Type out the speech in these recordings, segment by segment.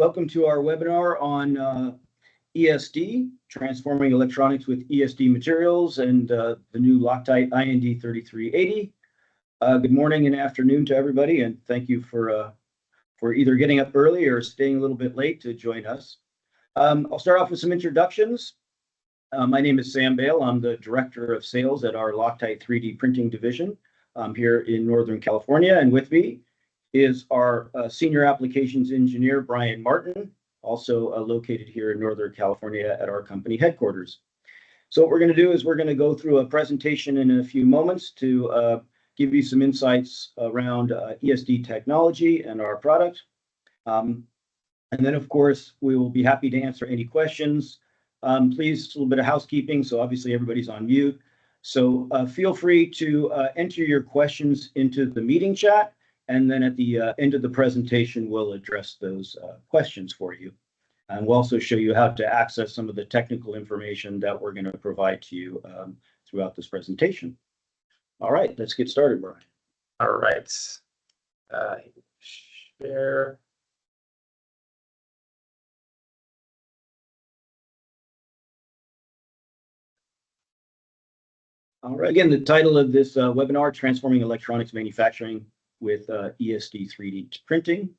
Welcome to our webinar on ESD, Transforming Electronics with ESD Materials, and the new Loctite IND 3380. Good morning and afternoon to everybody, and thank you for either getting up early or staying a little bit late to join us. I'll start off with some introductions. My name is Sam Bale. I'm the Director of Sales at our Loctite 3D Printing Division here in Northern California, and with me is our Senior Applications Engineer, Brian Martin, also located here in Northern California at our company headquarters. So what we're going to do is we're going to go through a presentation in a few moments to give you some insights around ESD technology and our product. And then, of course, we will be happy to answer any questions. Please, a little bit of housekeeping. So obviously everybody's on mute. So feel free to enter your questions into the meeting chat. And then at the end of the presentation, we'll address those questions for you. And we'll also show you how to access some of the technical information that we're going to provide to you throughout this presentation. All right, let's get started, Brian. All right. Share. All right, again, the title of this webinar, Transforming Electronics Manufacturing with ESD 3D printing.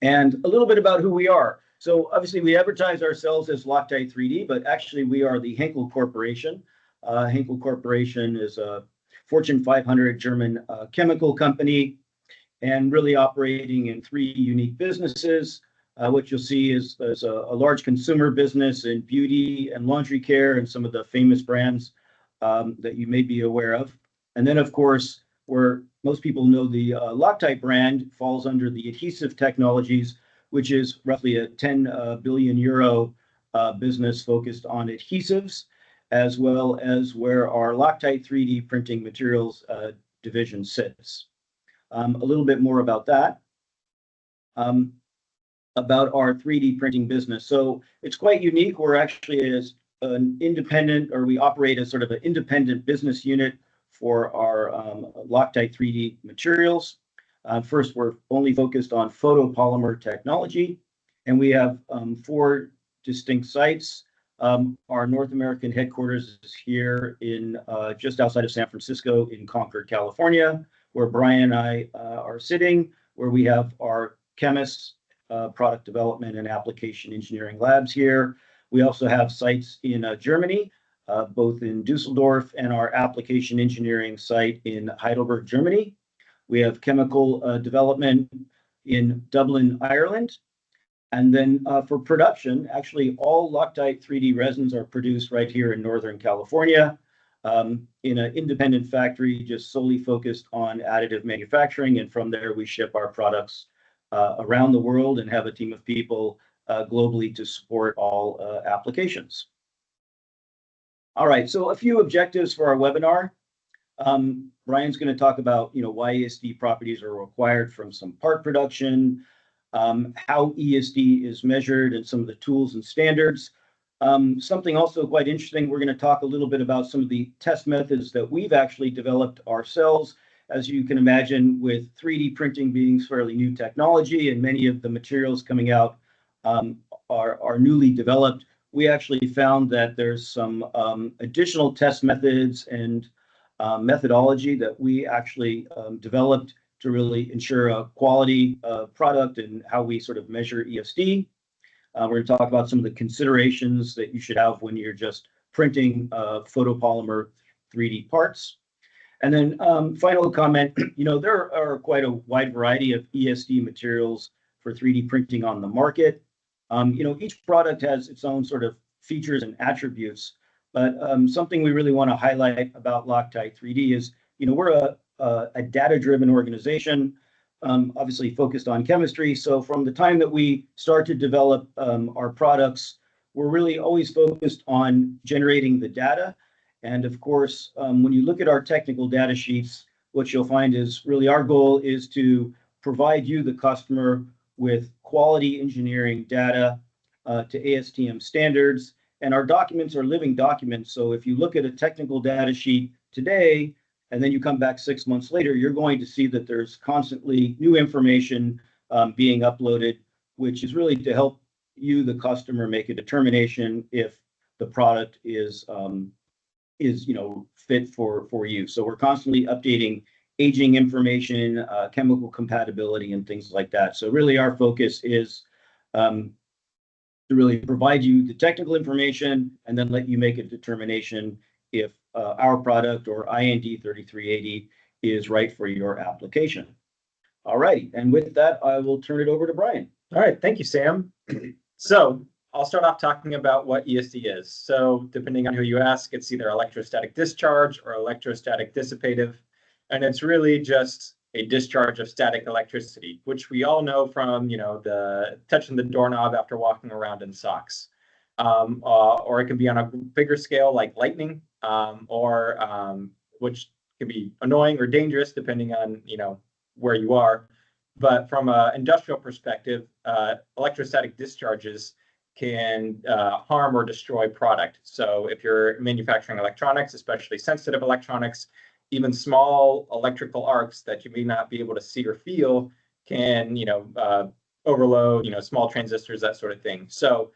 And a little bit about who we are. So obviously we advertise ourselves as Loctite 3D, but actually we are the Henkel Corporation. Henkel Corporation is a Fortune 500 German chemical company and really operating in three unique businesses. What you'll see is there's a large consumer business in beauty and laundry care and some of the famous brands that you may be aware of. And then, of course, where most people know the Loctite brand falls under the adhesive technologies, which is roughly a 10 billion euro business focused on adhesives, as well as where our Loctite 3D printing materials division sits. A little bit more about that, about our 3D printing business. So it's quite unique. We're actually as an independent, or we operate as sort of an independent business unit for our Loctite 3D materials. First, we're only focused on photopolymer technology, and we have 4 distinct sites. Our North American headquarters is here in just outside of San Francisco in Concord, California, where Brian and I are sitting, where we have our chemists, product development and application engineering labs here. We also have sites in Germany, both in Dusseldorf and our application engineering site in Heidelberg, Germany. We have chemical development in Dublin, Ireland. And then for production, actually all Loctite 3D resins are produced right here in Northern California in an independent factory just solely focused on additive manufacturing. And from there, we ship our products around the world and have a team of people globally to support all applications. All right, so a few objectives for our webinar. Brian's going to talk about, why ESD properties are required from some part production, how ESD is measured, and some of the tools and standards. Something also quite interesting, we're going to talk a little bit about some of the test methods that we've actually developed ourselves. As you can imagine, with 3D printing being fairly new technology and many of the materials coming out are newly developed, we actually found that there's some additional test methods and methodology that we actually developed to really ensure a quality product and how we sort of measure ESD. We're going to talk about some of the considerations that you should have when you're just printing photopolymer 3D parts. And then final comment, there are quite a wide variety of ESD materials for 3D printing on the market. Each product has its own sort of features and attributes, but something we really want to highlight about Loctite 3D is, we're a data-driven organization, obviously focused on chemistry. So from the time that we start to develop our products, we're really always focused on generating the data. And of course, when you look at our technical data sheets, what you'll find is really our goal is to provide you, the customer, with quality engineering data to ASTM standards. And our documents are living documents. So if you look at a technical data sheet today, and then you come back 6 months later, you're going to see that there's constantly new information being uploaded which is really to help you, the customer, make a determination if the product is fit for you. So we're constantly updating aging information, chemical compatibility, and things like that. So really, our focus is to really provide you the technical information and then let you make a determination if our product or IND 3380 is right for your application. All right, and with that, I will turn it over to Brian. All right, thank you, Sam. So I'll start off talking about what ESD is. So depending on who you ask, it's either electrostatic discharge or electrostatic dissipative. And it's really just a discharge of static electricity, which we all know from, the touching the doorknob after walking around in socks. Or it can be on a bigger scale like lightning, which can be annoying or dangerous depending on, where you are. But from an industrial perspective, electrostatic discharges can harm or destroy product. So if you're manufacturing electronics, especially sensitive electronics, even small electrical arcs that you may not be able to see or feel can, overload, small transistors, that sort of thing. So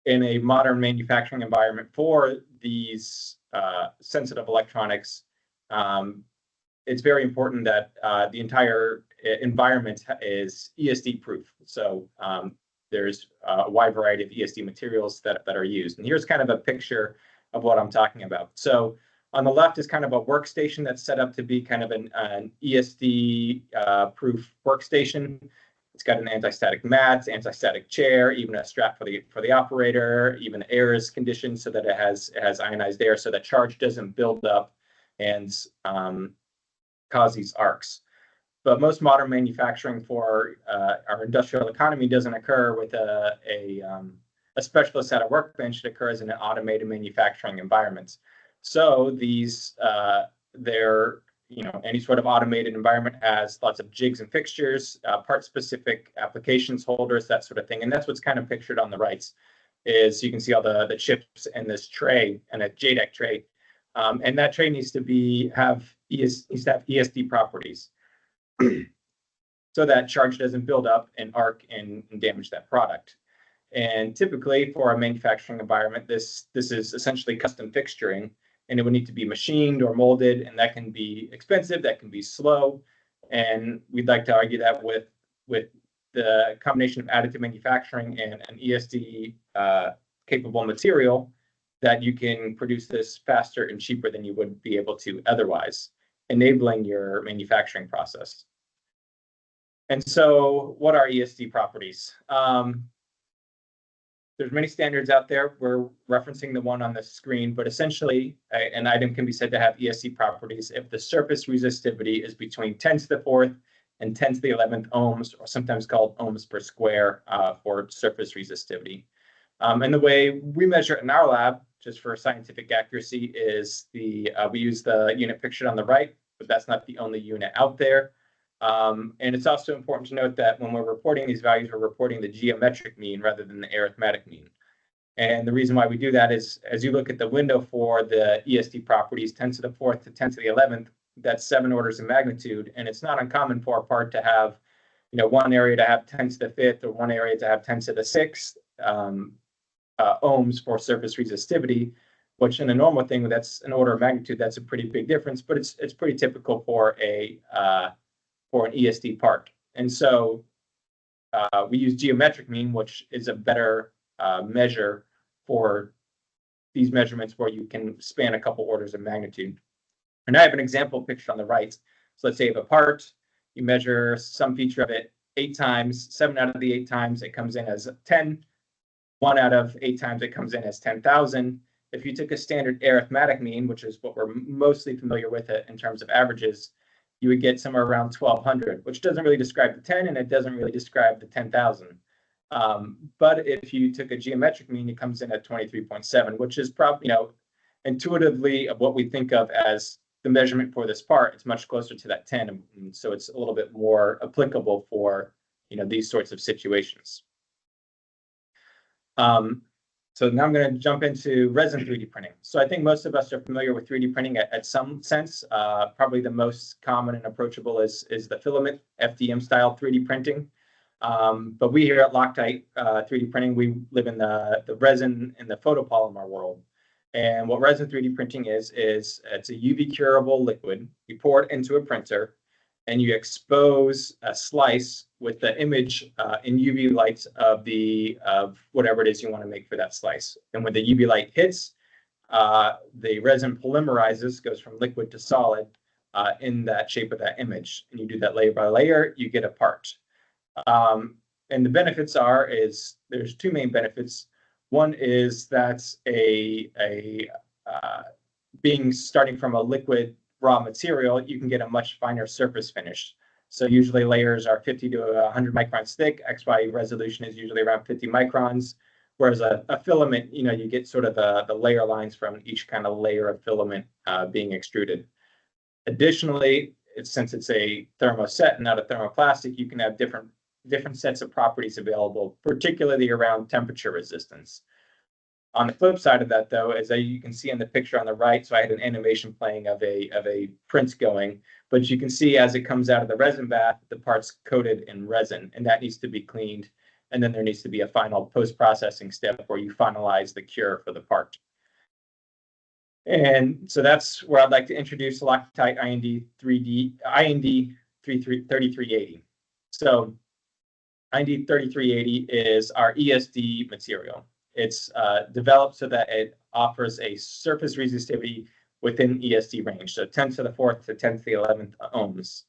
in a modern manufacturing environment for these sensitive electronics, it's very important that the entire environment is ESD proof. So there's a wide variety of ESD materials that are used. And here's kind of a picture of what I'm talking about. So on the left is kind of a workstation that's set up to be kind of an ESD proof workstation. It's got an anti-static mat, anti-static chair, even a strap for the operator. Even air is conditioned so that it has ionized air, so that charge doesn't build up and cause these arcs. But most modern manufacturing for our industrial economy doesn't occur with a specialist at a workbench. It occurs in an automated manufacturing environment. So these, any sort of automated environment has lots of jigs and fixtures, part-specific applications holders, that sort of thing. And that's what's kind of pictured on the right. Is you can see all the chips in this tray, and a JDEC tray, and that tray needs to have ESD properties, so that charge doesn't build up and arc and damage that product. And typically for a manufacturing environment, this is essentially custom fixturing, and it would need to be machined or molded, and that can be expensive, that can be slow. And we'd like to argue that with the combination of additive manufacturing and an ESD capable material, that you can produce this faster and cheaper than you would be able to otherwise, enabling your manufacturing process. And so what are ESD properties? There's many standards out there. We're referencing the one on the screen, but essentially an item can be said to have ESD properties if the surface resistivity is between 10 to the 4th and 10 to the 11th ohms, or sometimes called ohms per square for surface resistivity. And the way we measure it in our lab, just for scientific accuracy, is we use the unit pictured on the right, but that's not the only unit out there. And it's also important to note that when we're reporting these values, we're reporting the geometric mean rather than the arithmetic mean. And the reason why we do that is, as you look at the window for the ESD properties, 10 to the 4th to 10 to the 11th, that's 7 orders of magnitude. And it's not uncommon for a part to have, one area to have 10 to the 5th, or one area to have 10 to the 6th ohms for surface resistivity, which in a normal thing, that's an order of magnitude. That's a pretty big difference, but it's pretty typical for an ESD part. And so we use geometric mean, which is a better measure for these measurements where you can span a couple orders of magnitude. And I have an example pictured on the right. So let's say you have a part, you measure some feature of it 8 times, 7 out of the 8 times it comes in as 10, 1 out of 8 times it comes in as 10,000. If you took a standard arithmetic mean, which is what we're mostly familiar with it in terms of averages, you would get somewhere around 1,200, which doesn't really describe the 10, and it doesn't really describe the 10,000. But if you took a geometric mean, it comes in at 23.7, which is probably, intuitively of what we think of as the measurement for this part. It's much closer to that 10, and so it's a little bit more applicable for, these sorts of situations. So now I'm going to jump into resin 3D printing. So I think most of us are familiar with 3D printing at some sense. Probably the most common and approachable is the filament FDM style 3D printing. But we here at Loctite 3D printing, we live in the resin and the photopolymer world. And what resin 3D printing is it's a UV curable liquid. You pour it into a printer and you expose a slice with the image in UV lights of whatever it is you want to make for that slice. And when the UV light hits, the resin polymerizes, goes from liquid to solid in that shape of that image. And you do that layer by layer, you get a part. And the benefits is there's two main benefits. One is that's starting from a liquid raw material, you can get a much finer surface finish. So usually layers are 50 to 100 microns thick. XY resolution is usually around 50 microns. Whereas a filament, you get sort of the layer lines from each kind of layer of filament being extruded. Additionally, since it's a thermoset and not a thermoplastic, you can have different sets of properties available, particularly around temperature resistance. On the flip side of that, though, as you can see in the picture on the right, so I had an animation playing of a print going, but you can see as it comes out of the resin bath, the part's coated in resin, and that needs to be cleaned. And then there needs to be a final post-processing step where you finalize the cure for the part. And so that's where I'd like to introduce Loctite IND 3380. So IND 3380 is our ESD material. It's developed so that it offers a surface resistivity within ESD range, so 10 to the 4th to 10 to the 11th ohms.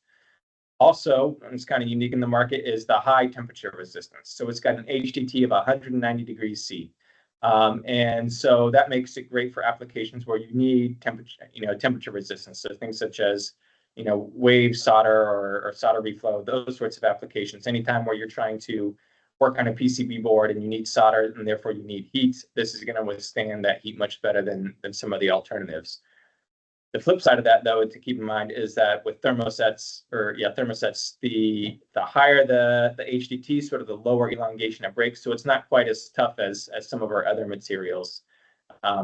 Also, and it's kind of unique in the market, is the high temperature resistance. So it's got an HTT of 190 degrees C. And so that makes it great for applications where you need temperature resistance. So things such as, wave solder or solder reflow, those sorts of applications. Anytime where you're trying to work on a PCB board and you need solder and therefore you need heat, this is going to withstand that heat much better than some of the alternatives. The flip side of that, though, to keep in mind is that with thermosets, the higher the HDT, sort of the lower elongation it breaks. So it's not quite as tough as some of our other materials.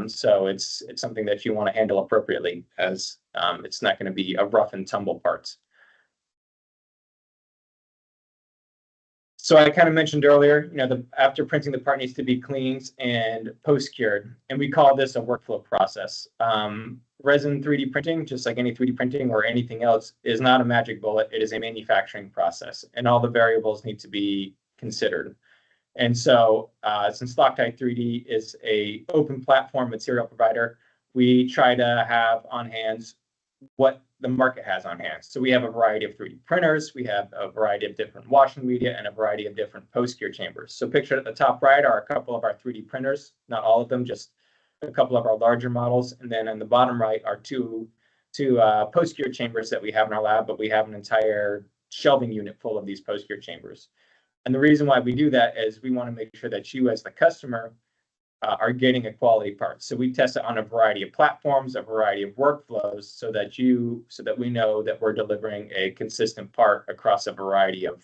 So it's something that you want to handle appropriately, as it's not going to be a rough and tumble parts. So I kind of mentioned earlier, after printing, the part needs to be cleaned and post-cured, and we call this a workflow process. Resin 3D printing, just like any 3D printing or anything else, is not a magic bullet. It is a manufacturing process, and all the variables need to be considered. And so since Loctite 3D is an open platform material provider, we try to have on hand what the market has on hand. So we have a variety of 3D printers, we have a variety of different washing media, and a variety of different post-cure chambers. So pictured at the top right are a couple of our 3D printers, not all of them, just a couple of our larger models. And then on the bottom right are two post-cure chambers that we have in our lab, but we have an entire shelving unit full of these post-cure chambers. And the reason why we do that is we want to make sure that you as the customer are getting a quality part. So we test it on a variety of platforms, a variety of workflows, so that we know that we're delivering a consistent part across a variety of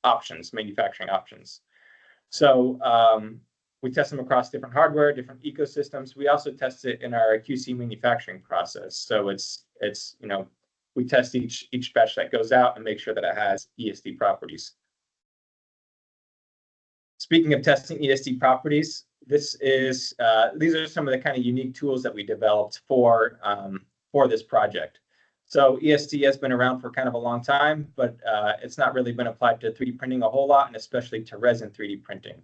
options, manufacturing options. So we test them across different hardware, different ecosystems. We also test it in our QC manufacturing process. So it's we test each batch that goes out and make sure that it has ESD properties. Speaking of testing ESD properties, these are some of the kind of unique tools that we developed for this project. So ESD has been around for kind of a long time, but it's not really been applied to 3D printing a whole lot, and especially to resin 3D printing.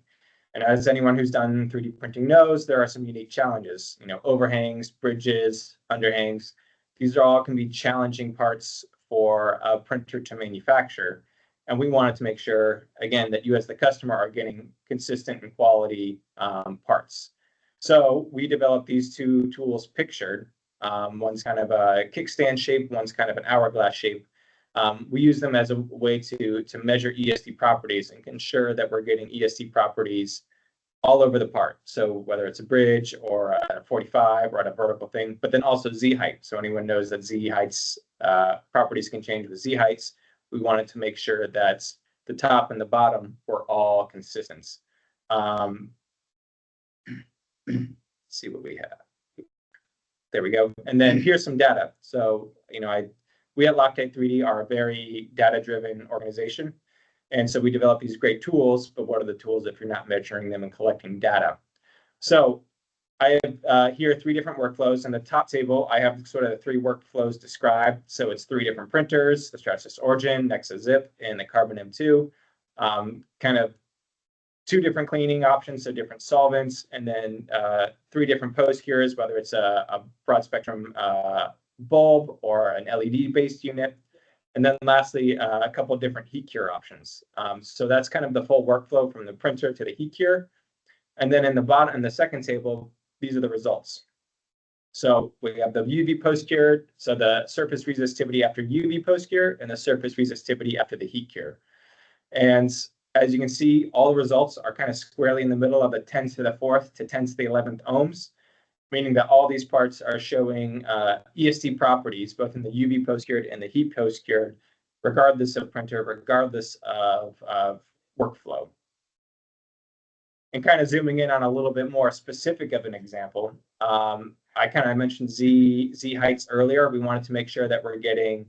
And as anyone who's done 3D printing knows, there are some unique challenges, overhangs, bridges, underhangs. These all can be challenging parts for a printer to manufacture. And we wanted to make sure, again, that you as the customer are getting consistent and quality parts. So we developed these two tools pictured. One's kind of a kickstand shape, one's kind of an hourglass shape. We use them as a way to measure ESD properties and ensure that we're getting ESD properties all over the part. So whether it's a bridge or a 45 or at a vertical thing, but then also Z height. So anyone knows that Z heights properties can change with Z heights. We wanted to make sure that the top and the bottom were all consistent. Let's see what we have. There we go. And then here's some data. So, I we at Loctite 3D are a very data-driven organization. And so we develop these great tools, but what are the tools if you're not measuring them and collecting data? So I have here 3 different workflows. In the top table, I have sort of the 3 workflows described. So it's 3 different printers, the Stratasys Origin, Nexa Zip, and the Carbon M2. Kind of 2 different cleaning options, so different solvents, and then 3 different post cures, whether it's a broad spectrum bulb or an LED-based unit. And then lastly, a couple of different heat cure options. So that's kind of the full workflow from the printer to the heat cure. And then in the bottom, in the second table, these are the results. So we have the UV post cure, so the surface resistivity after UV post cure, and the surface resistivity after the heat cure. And as you can see, all the results are kind of squarely in the middle of the 10 to the 4th to 10 to the 11th ohms, meaning that all these parts are showing ESD properties, both in the UV post-cured and the heat post-cured, regardless of printer, regardless of workflow. And kind of zooming in on a little bit more specific of an example, I kind of mentioned Z heights earlier. We wanted to make sure that we're getting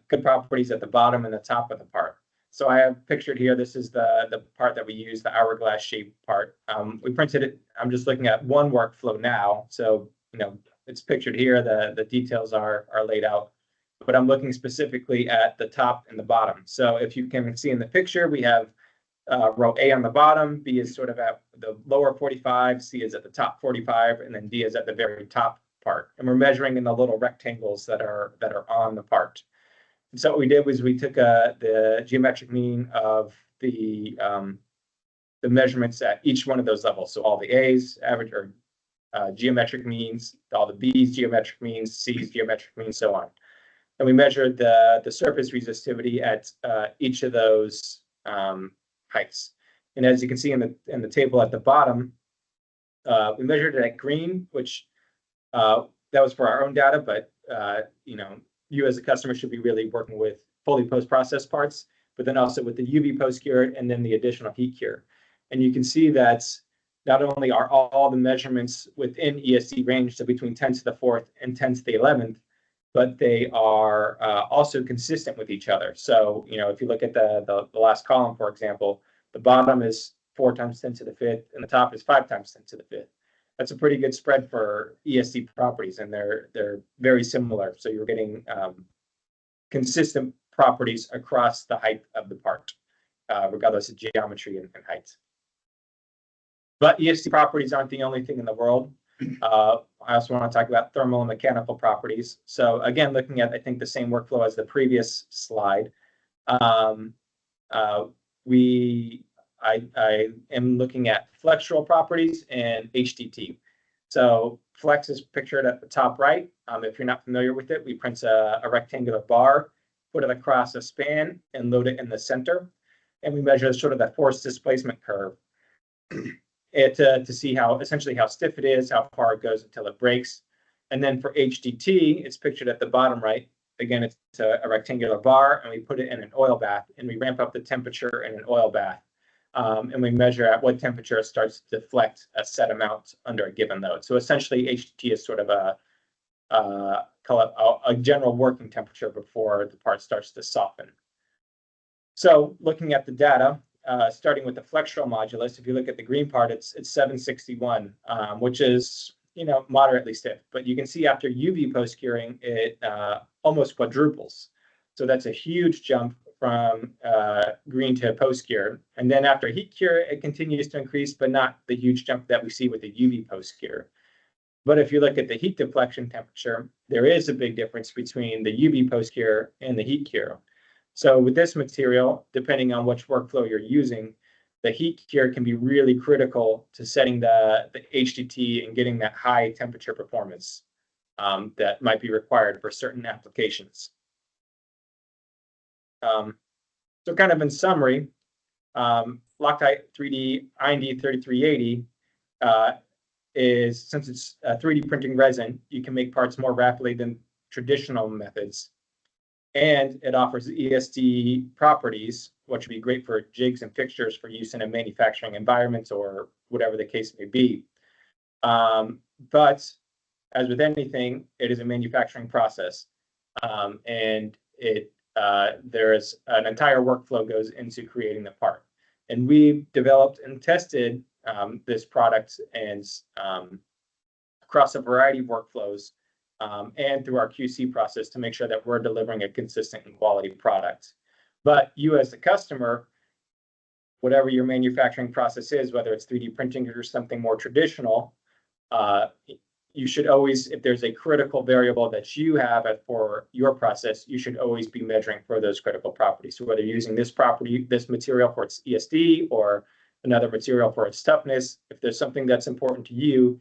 good properties at the bottom and the top of the part. So I have pictured here, this is the part that we use, the hourglass shaped part. We printed it, I'm just looking at one workflow now. So, you know, it's pictured here, the details are laid out, but I'm looking specifically at the top and the bottom. So if you can see in the picture, we have row A on the bottom, B is sort of at the lower 45, C is at the top 45, and then D is at the very top part. And we're measuring in the little rectangles that are on the part. And so what we did was we took the geometric mean of the measurements at each one of those levels. So all the A's, average or geometric means, all the B's, geometric means, C's, geometric means, so on. And we measured the surface resistivity at each of those heights. And as you can see in the table at the bottom, we measured it at green, which that was for our own data, but you know, you as a customer should be really working with fully post-processed parts, but then also with the UV post-cure and then the additional heat cure. And you can see that not only are all the measurements within ESD range, so between 10 to the 4th and 10 to the 11th, but they are also consistent with each other. So, you know, if you look at the last column, for example, the bottom is 4 times 10 to the 5th, and the top is 5 times 10 to the 5th. That's a pretty good spread for ESD properties, and they're very similar. So you're getting consistent properties across the height of the part, regardless of geometry and height. But ESD properties aren't the only thing in the world. I also want to talk about thermal and mechanical properties. So again, looking at, I think, the same workflow as the previous slide, I am looking at flexural properties and HDT. So flex is pictured at the top right. If you're not familiar with it, we print a rectangular bar, put it across a span, and load it in the center. And we measure sort of the force displacement curve to see how essentially how stiff it is, how far it goes until it breaks. And then for HDT, it's pictured at the bottom right. Again, it's a rectangular bar, and we put it in an oil bath, and we ramp up the temperature in an oil bath. And we measure at what temperature it starts to deflect a set amount under a given load. So essentially, HDT is sort of a general working temperature before the part starts to soften. So looking at the data, starting with the flexural modulus, if you look at the green part, it's 761, which is, you know, moderately stiff. But you can see after UV post-curing, it almost quadruples. So that's a huge jump from green to post-cure. And then after heat cure, it continues to increase, but not the huge jump that we see with the UV post-cure. But if you look at the heat deflection temperature, there is a big difference between the UV post-cure and the heat cure. So with this material, depending on which workflow you're using, the heat cure can be really critical to setting the HDT and getting that high temperature performance that might be required for certain applications. So kind of in summary, Loctite 3D IND 3380 is, since it's a 3D printing resin, you can make parts more rapidly than traditional methods. And it offers ESD properties, which would be great for jigs and fixtures for use in a manufacturing environment or whatever the case may be. But as with anything, it is a manufacturing process. and there's an entire workflow goes into creating the part. And we developed and tested this product and across a variety of workflows and through our QC process to make sure that we're delivering a consistent and quality product. But you as the customer, whatever your manufacturing process is, whether it's 3D printing or something more traditional, you should always, if there's a critical variable that you have for your process, you should always be measuring for those critical properties. So whether you're using this material for its ESD or another material for its toughness, if there's something that's important to you,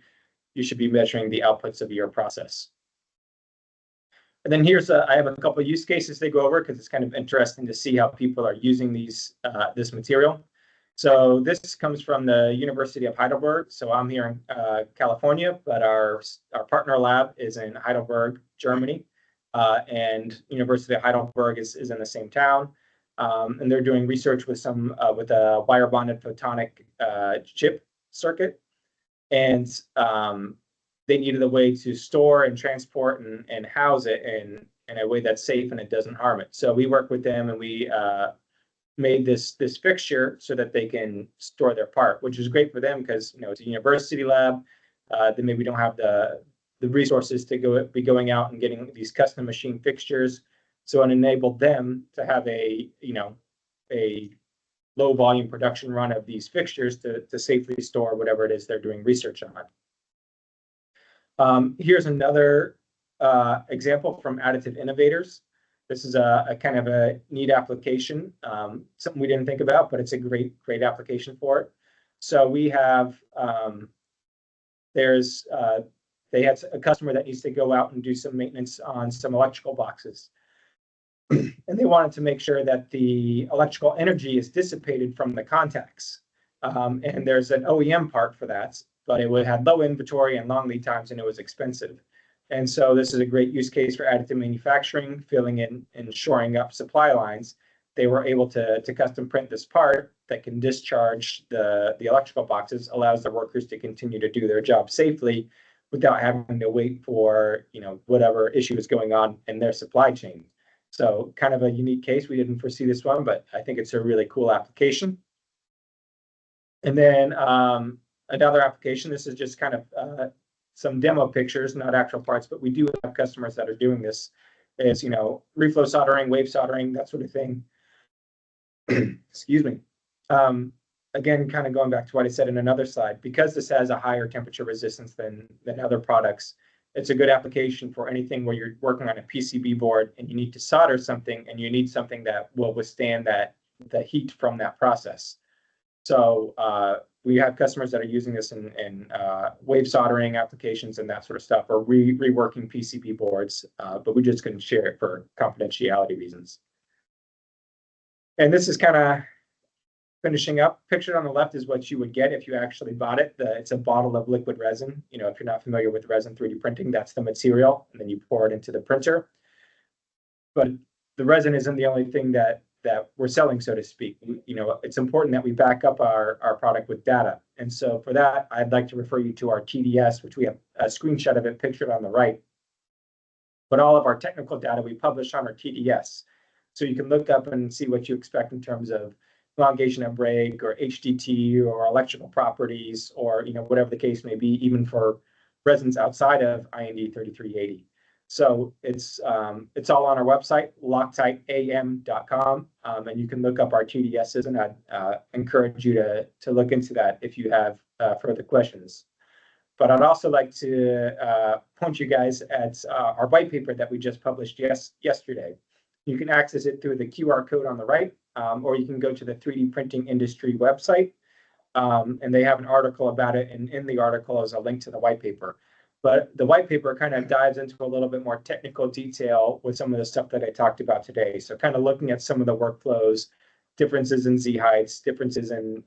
you should be measuring the outputs of your process. And then I have a couple of use cases to go over because it's kind of interesting to see how people are using this material. So this comes from the University of Heidelberg. So I'm here in California, but our partner lab is in Heidelberg, Germany, and University of Heidelberg is in the same town. And they're doing research with a wire bonded photonic chip circuit, and they needed a way to store and transport and house it in a way that's safe and it doesn't harm it. So we worked with them and we made this fixture so that they can store their part, which is great for them because it's a university lab. They maybe don't have the resources to be going out and getting these custom machine fixtures. So it enabled them to have a low volume production run of these fixtures to safely store whatever it is they're doing research on. Here's another example from Additive Innovators. This is a kind of a neat application, something we didn't think about, but it's a great application for it. So we have, they had a customer that needs to go out and do some maintenance on some electrical boxes. And they wanted to make sure that the electrical energy is dissipated from the contacts. And there's an OEM part for that, but it had low inventory and long lead times, and it was expensive. And so this is a great use case for additive manufacturing, filling in and shoring up supply lines. They were able to custom print this part that can discharge the electrical boxes, allows the workers to continue to do their job safely without having to wait for whatever issue is going on in their supply chain. So kind of a unique case. We didn't foresee this one, but I think it's a really cool application. And then another application, this is just kind of some demo pictures, not actual parts, but we do have customers that are doing this. Is reflow soldering, wave soldering, that sort of thing. Excuse me. Again, kind of going back to what I said in another slide, because this has a higher temperature resistance than other products, it's a good application for anything where you're working on a PCB board and you need to solder something and you need something that will withstand the heat from that process. So we have customers that are using this in wave soldering applications and that sort of stuff, or reworking PCB boards, but we just couldn't share it for confidentiality reasons. And this is kind of finishing up. Pictured on the left is what you would get if you actually bought it. It's a bottle of liquid resin. If you're not familiar with resin 3D printing, that's the material, and then you pour it into the printer. But the resin isn't the only thing that we're selling, so to speak. It's important that we back up our product with data. And so for that, I'd like to refer you to our TDS, which we have a screenshot of it pictured on the right. But all of our technical data we publish on our TDS. So you can look up and see what you expect in terms of elongation of break or HDT or electrical properties or whatever the case may be, even for resins outside of IND 3380. So it's all on our website, loctiteam.com, and you can look up our TDSs, and I'd encourage you to look into that if you have further questions. But I'd also like to point you guys at our white paper that we just published yesterday. You can access it through the QR code on the right, or you can go to the 3D printing industry website, and they have an article about it, and in the article is a link to the white paper. But the white paper kind of dives into a little bit more technical detail with some of the stuff that I talked about today. So kind of looking at some of the workflows, differences in Z heights, differences in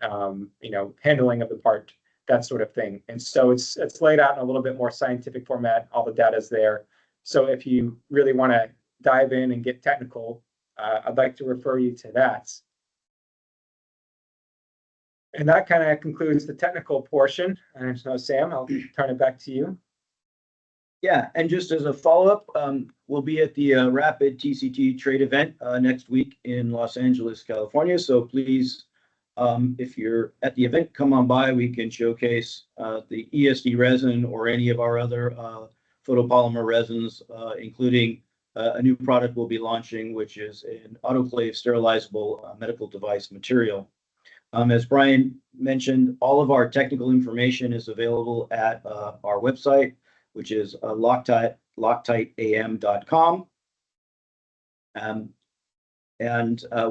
handling of the part, that sort of thing. And so it's laid out in a little bit more scientific format. All the data is there. So if you really want to dive in and get technical, I'd like to refer you to that. And that kind of concludes the technical portion. And so Sam, I'll turn it back to you. Yeah, and just as a follow-up, we'll be at the Rapid TCT trade event next week in Los Angeles, California. So please, if you're at the event, come on by. We can showcase the ESD resin or any of our other photopolymer resins, including a new product we'll be launching, which is an autoclave sterilizable medical device material. As Brian mentioned, all of our technical information is available at our website, which is loctitam.com.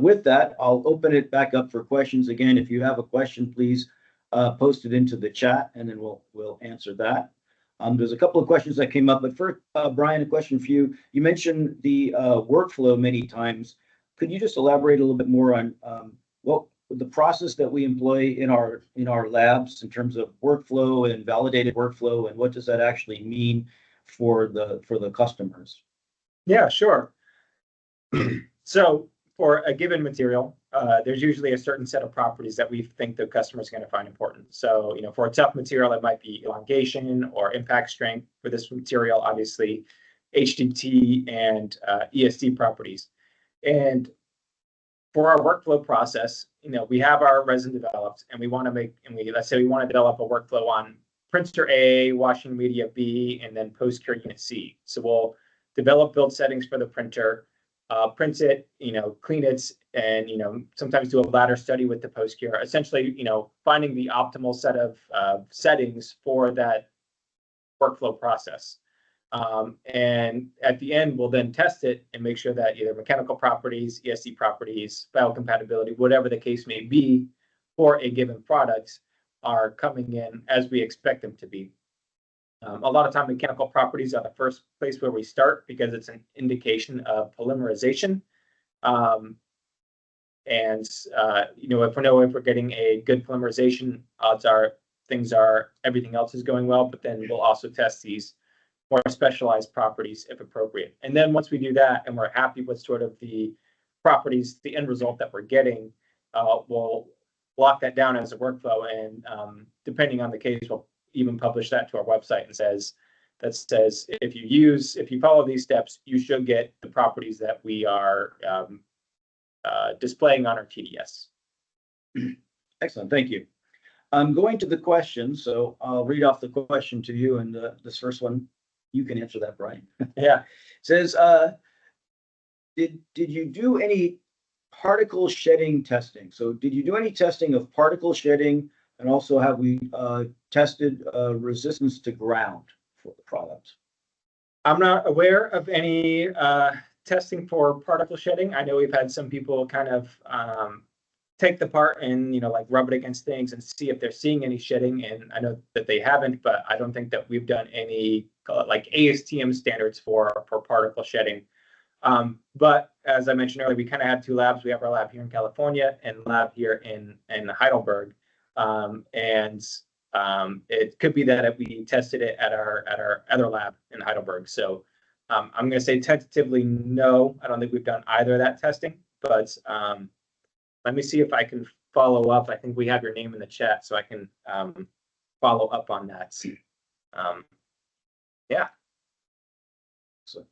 With that, I'll open it back up for questions. Again, if you have a question, please post it into the chat, and then we'll answer that. There's a couple of questions that came up, but first, Brian, a question for you. You mentioned the workflow many times. Could you just elaborate a little bit more on what the process that we employ in our labs in terms of workflow and validated workflow, and what does that actually mean for the customers? Yeah, sure. So for a given material, there's usually a certain set of properties that we think the customer is going to find important. So, for a tough material, it might be elongation or impact strength. For this material, obviously, HDT and ESD properties. And for our workflow process, we have our resin developed, and let's say we want to develop a workflow on printer A, washing media B, and then post-cure unit C. So we'll develop build settings for the printer, print it, clean it, and sometimes do a ladder study with the post-cure. Essentially, finding the optimal set of settings for that workflow process. And at the end, we'll then test it and make sure that either mechanical properties, ESD properties, biocompatibility, whatever the case may be for a given product, are coming in as we expect them to be. A lot of time, mechanical properties are the first place where we start because it's an indication of polymerization. If we're getting a good polymerization, odds are everything else is going well. But then we'll also test these more specialized properties if appropriate. And then once we do that and we're happy with sort of the properties, the end result that we're getting, we'll lock that down as a workflow. And depending on the case, we'll even publish that to our website and says if you follow these steps, you should get the properties that we are displaying on our TDS. Excellent, thank you. I'm going to the questions, so I'll read off the question to you, and this first one, you can answer that, Brian. Yeah. It says, did you do any particle shedding testing? So did you do any testing of particle shedding, and also have we tested resistance to ground for the product? I'm not aware of any testing for particle shedding. I know we've had some people kind of take the part and rub it against things and see if they're seeing any shedding, and I know that they haven't, but I don't think that we've done any ASTM standards for particle shedding. But as I mentioned earlier, we kind of have two labs. We have our lab here in California and lab here in Heidelberg, and it could be that if we tested it at our other lab in Heidelberg. So I'm going to say tentatively no. I don't think we've done either of that testing, but let me see if I can follow up. I think we have your name in the chat, so I can follow up on that. Yeah. So,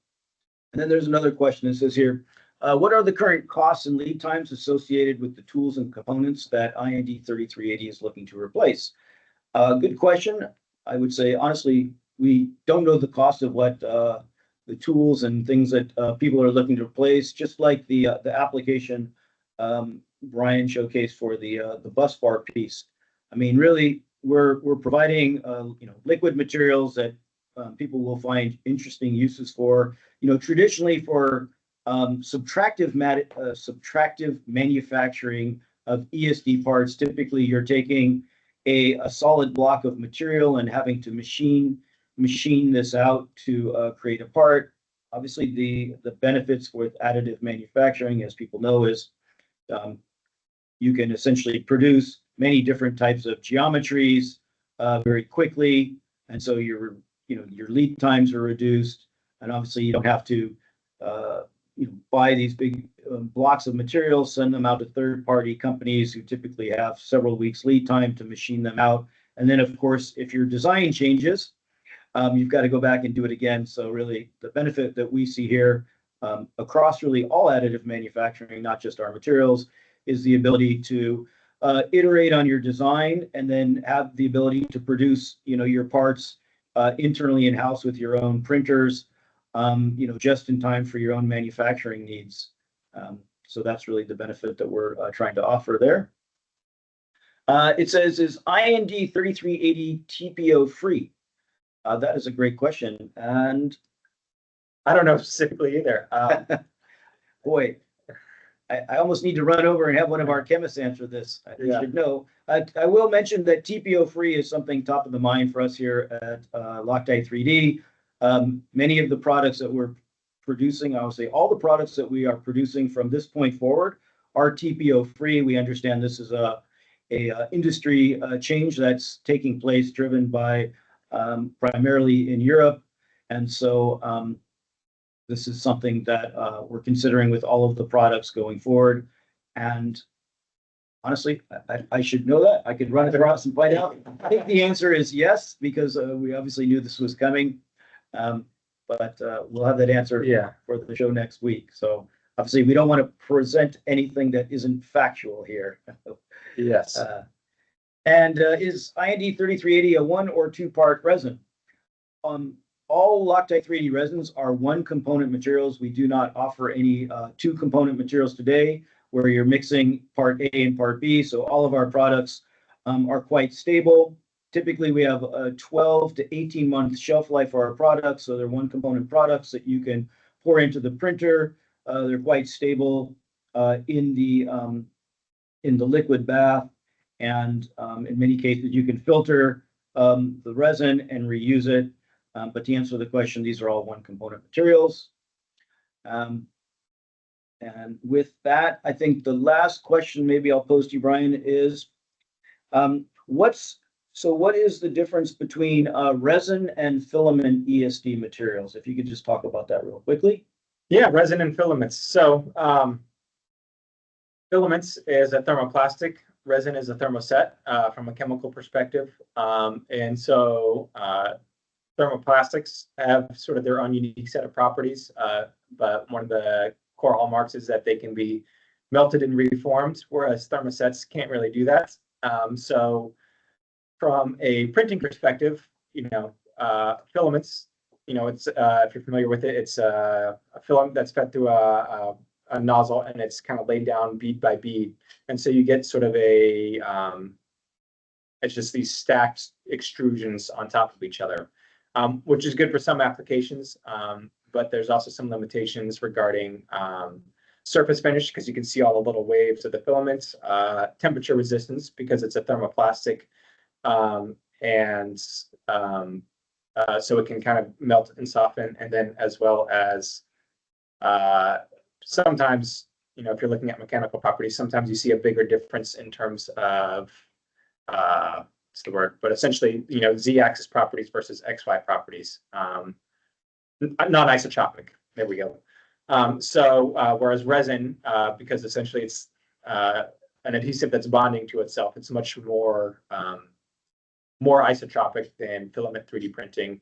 and then there's another question that says here, what are the current costs and lead times associated with the tools and components that IND 3380 is looking to replace? Good question. I would say, honestly, we don't know the cost of what the tools and things that people are looking to replace, just like the application Brian showcased for the bus bar piece. I mean, really, we're providing liquid materials that people will find interesting uses for. Traditionally for subtractive manufacturing of ESD parts, typically you're taking a solid block of material and having to machine this out to create a part. Obviously, the benefits with additive manufacturing, as people know, is you can essentially produce many different types of geometries very quickly, and so your lead times are reduced, and obviously you don't have to buy these big blocks of materials, send them out to third-party companies who typically have several weeks lead time to machine them out. And then, of course, if your design changes, you've got to go back and do it again. So really the benefit that we see here across really all additive manufacturing, not just our materials, is the ability to iterate on your design and then have the ability to produce, your parts internally in-house with your own printers, just in time for your own manufacturing needs. So that's really the benefit that we're trying to offer there. It says, is IND 3380 TPO free? That is a great question. And I don't know specifically either. boy, I almost need to run over and have one of our chemists answer this. I should know. I will mention that TPO free is something top of the mind for us here at Loctite 3D. Many of the products that we're producing, I would say all the products that we are producing from this point forward are TPO free. We understand this is a industry change that's taking place, driven by primarily in Europe. And so this is something that we're considering with all of the products going forward. And honestly, I should know that. I could run it across and find out. I think the answer is yes, because we obviously knew this was coming. But we'll have that answer for the show next week. So obviously, we don't want to present anything that isn't factual here. Yes. And is IND 3380 a 1 or 2-part resin? All Loctite 3D resins are 1-component materials. We do not offer any 2-component materials today, where you're mixing part A and part B. So all of our products are quite stable. Typically, we have a 12 to 18-month shelf life for our products. So they're 1-component products that you can pour into the printer. They're quite stable in the liquid bath. And in many cases, you can filter the resin and reuse it. But to answer the question, these are all 1-component materials. And with that, I think the last question maybe I'll pose to you, Brian, is what is the difference between resin and filament ESD materials? If you could just talk about that real quickly. Yeah, resin and filaments. So filaments is a thermoplastic. Resin is a thermoset from a chemical perspective. And so thermoplastics have sort of their own unique set of properties. But one of the core hallmarks is that they can be melted and reformed, whereas thermosets can't really do that. So from a printing perspective, filaments, it's if you're familiar with it, it's a filament that's fed through a nozzle, and it's kind of laid down bead by bead. And so you get sort of it's just these stacked extrusions on top of each other, which is good for some applications. But there's also some limitations regarding surface finish, because you can see all the little waves of the filaments, temperature resistance, because it's a thermoplastic. So it can kind of melt and soften, and then as well as sometimes, if you're looking at mechanical properties, sometimes you see a bigger difference in terms of what's the word? But essentially, z-axis properties versus xy properties, not isotropic. There we go. Whereas resin, because essentially it's an adhesive that's bonding to itself, it's much more isotropic than filament 3D printing,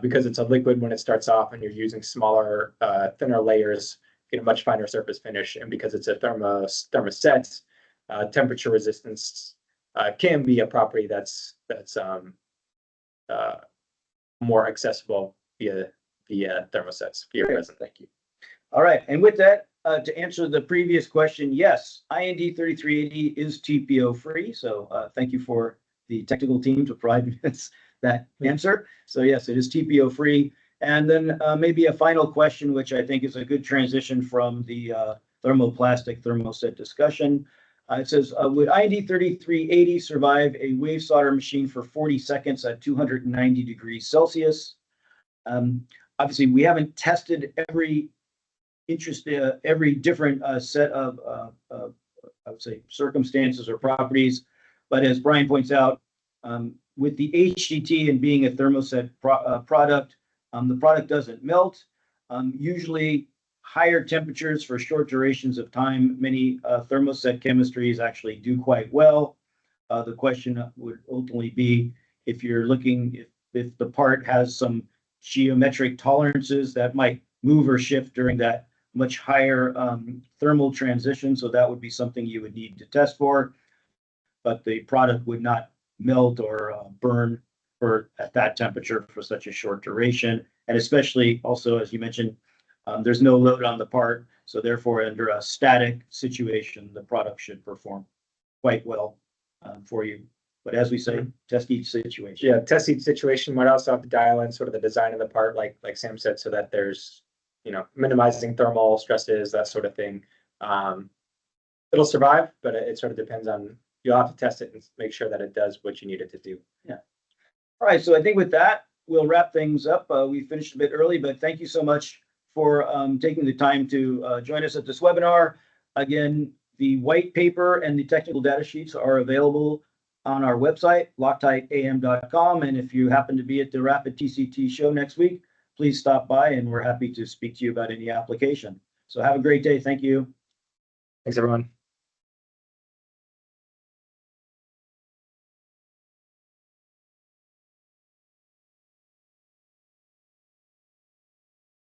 because it's a liquid when it starts off, and you're using smaller, thinner layers, get a much finer surface finish. And because it's a thermoset, temperature resistance can be a property that's more accessible via thermosets, via resin. Thank you. All right, and with that, to answer the previous question, yes, IND 3380 is TPO free. So thank you for the technical team to provide that answer. So yes, it is TPO free. And then maybe a final question, which I think is a good transition from the thermoplastic thermoset discussion. It says, would IND 3380 survive a wave solder machine for 40 seconds at 290 degrees Celsius? Obviously, we haven't tested every different set of, I would say, circumstances or properties. But as Brian points out, with the HDT and being a thermoset product, the product doesn't melt. Usually higher temperatures for short durations of time, many thermoset chemistries actually do quite well. The question would ultimately be, if you're looking, if the part has some geometric tolerances that might move or shift during that much higher thermal transition. So that would be something you would need to test for, but the product would not melt or burn at that temperature for such a short duration. And especially also, as you mentioned, there's no load on the part. So therefore, under a static situation, the product should perform quite well for you. But as we say, test each situation. Yeah, test each situation. Might also have to dial in sort of the design of the part, like Sam said, so that there's, minimizing thermal stresses, that sort of thing. It'll survive, but it sort of depends on, you'll have to test it and make sure that it does what you need it to do. Yeah. All right. So I think with that, we'll wrap things up. We finished a bit early, but thank you so much for taking the time to join us at this webinar. Again, the white paper and the technical data sheets are available on our website, LoctiteAM.com. And if you happen to be at the Rapid TCT show next week, please stop by and we're happy to speak to you about any application. So have a great day. Thank you. Thanks, everyone.